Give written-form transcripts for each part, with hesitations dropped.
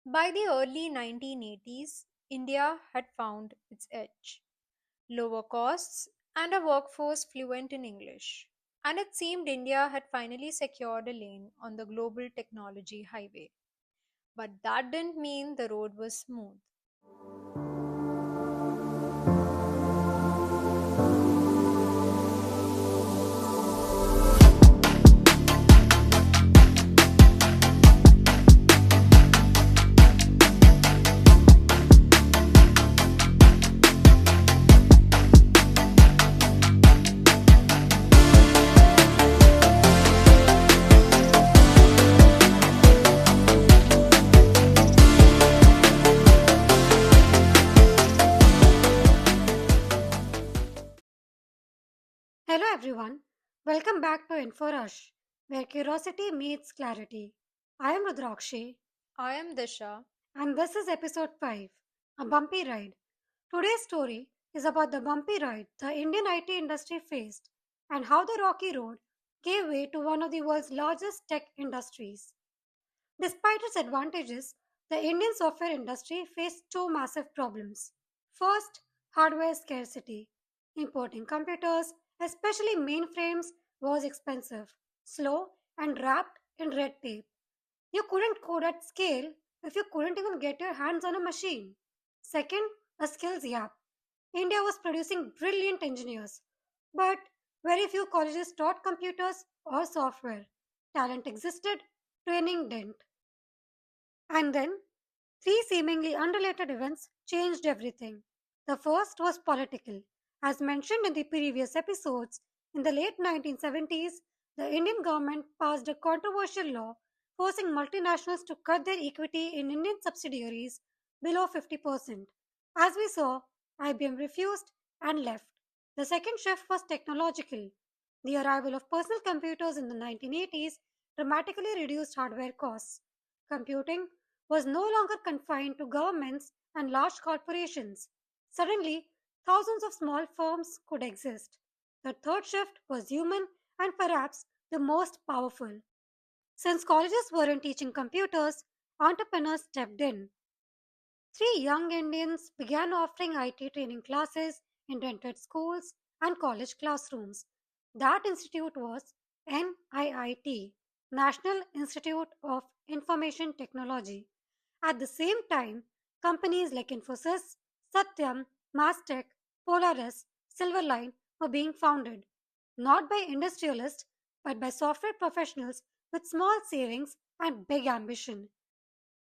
By the early 1980s, India had found its edge: lower costs and a workforce fluent in English. And it seemed India had finally secured a lane on the global technology highway. But that didn't mean the road was smooth. Hello everyone, welcome back to InfoRush, where curiosity meets clarity. I am Rudrakshi, I am Disha. and this is episode 5, A Bumpy Ride. Today's story is about the bumpy ride the Indian IT industry faced and how the rocky road gave way to one of the world's largest tech industries. Despite its advantages, the Indian software industry faced two massive problems. First, hardware scarcity. Importing computers, especially mainframes, was expensive, slow, and wrapped in red tape. You couldn't code at scale if you couldn't even get your hands on a machine. Second, a skills gap. India was producing brilliant engineers, but very few colleges taught computers or software. Talent existed, training didn't. And then, three seemingly unrelated events changed everything. The first was political. As mentioned in the previous episodes, in the late 1970s, the Indian government passed a controversial law forcing multinationals to cut their equity in Indian subsidiaries below 50%. As we saw, IBM refused and left. The second shift was technological. The arrival of personal computers in the 1980s dramatically reduced hardware costs. Computing was no longer confined to governments and large corporations. Suddenly, thousands of small firms could exist. The third shift was human and perhaps the most powerful. Since colleges weren't teaching computers, entrepreneurs stepped in. Three young Indians began offering IT training classes in rented schools and college classrooms. That institute was NIIT, National Institute of Information Technology. At the same time, companies like Infosys, Satyam, Mastech, Polaris, Silverline were being founded, not by industrialists but by software professionals with small savings and big ambition.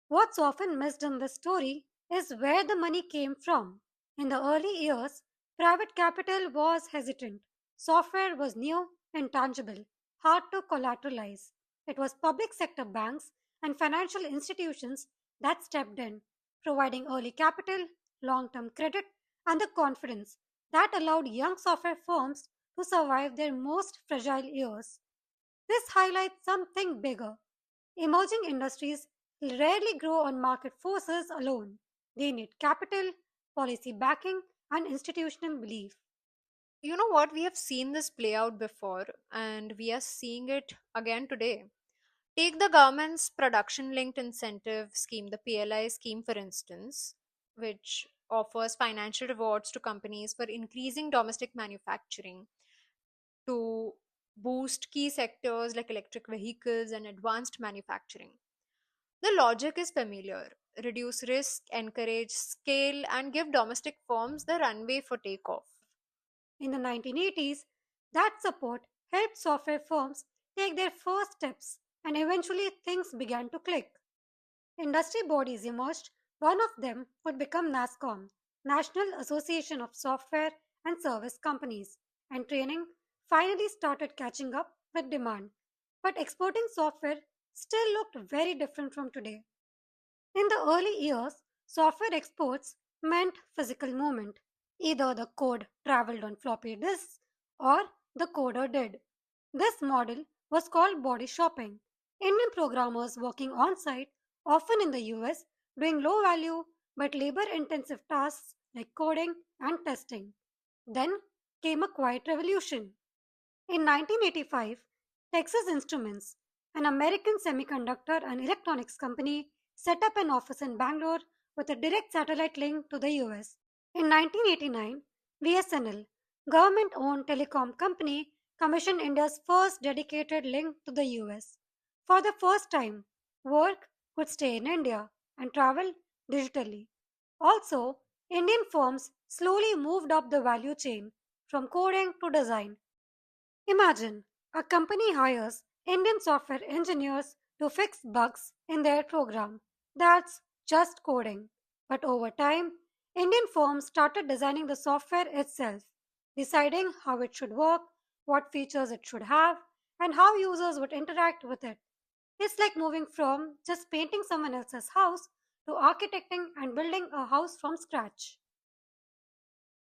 What's often missed in this story is where the money came from. In the early years, private capital was hesitant. Software was new and tangible, hard to collateralize. It was public sector banks and financial institutions that stepped in, providing early capital, long term credit, and the confidence that allowed young software firms to survive their most fragile years. This highlights something bigger. Emerging industries rarely grow on market forces alone. They need capital, policy backing, and institutional belief. You know what? We have seen this play out before, and we are seeing it again today. Take the government's production linked incentive scheme, the PLI scheme, for instance, which offers financial rewards to companies for increasing domestic manufacturing to boost key sectors like electric vehicles and advanced manufacturing. The logic is familiar: reduce risk, encourage scale, and give domestic firms the runway for takeoff. In the 1980s, that support helped software firms take their first steps, and eventually things began to click. Industry bodies emerged. One of them would become NASCOM, National Association of Software and Service Companies, and training finally started catching up with demand. But exporting software still looked very different from today. In the early years, software exports meant physical movement. Either the code traveled on floppy disks or the coder did. This model was called body shopping. Indian programmers working on site, often in the US, doing low value but labor intensive tasks like coding and testing. Then came a quiet revolution. In 1985, Texas Instruments, an American semiconductor and electronics company, set up an office in Bangalore with a direct satellite link to the US. In 1989, BSNL, government-owned telecom company, commissioned India's first dedicated link to the US. For the first time, work could stay in India and travel digitally. Also, Indian firms slowly moved up the value chain from coding to design. Imagine a company hires Indian software engineers to fix bugs in their program. That's just coding. But over time, Indian firms started designing the software itself, deciding how it should work, what features it should have, and how users would interact with it. It's like moving from just painting someone else's house to architecting and building a house from scratch.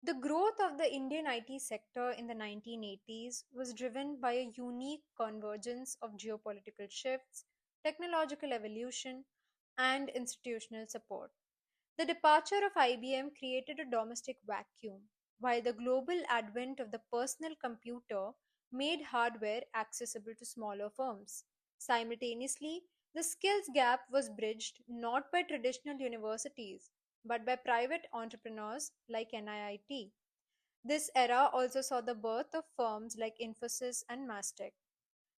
The growth of the Indian IT sector in the 1980s was driven by a unique convergence of geopolitical shifts, technological evolution, and institutional support. The departure of IBM created a domestic vacuum, while the global advent of the personal computer made hardware accessible to smaller firms. Simultaneously, the skills gap was bridged not by traditional universities but by private entrepreneurs like NIIT. This era also saw the birth of firms like Infosys and Mastech.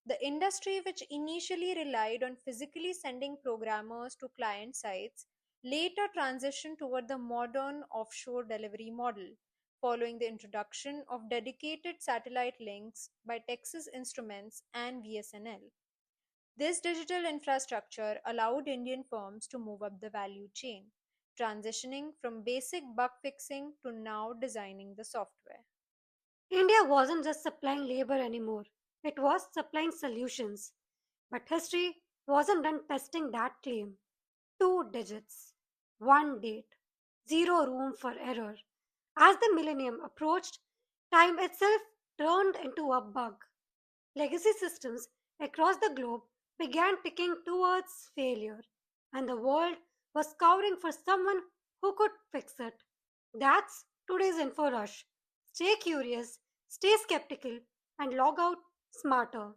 The industry, which initially relied on physically sending programmers to client sites, later transitioned toward the modern offshore delivery model, following the introduction of dedicated satellite links by Texas Instruments and BSNL. This digital infrastructure allowed Indian firms to move up the value chain, transitioning from basic bug fixing to now designing the software. India wasn't just supplying labor anymore, it was supplying solutions. But history wasn't done testing that claim. Two digits, one date, zero room for error. As the millennium approached, time itself turned into a bug. Legacy systems across the globe began ticking towards failure, and the world was scouring for someone who could fix it. That's today's info rush. Stay curious, stay skeptical, and log out smarter.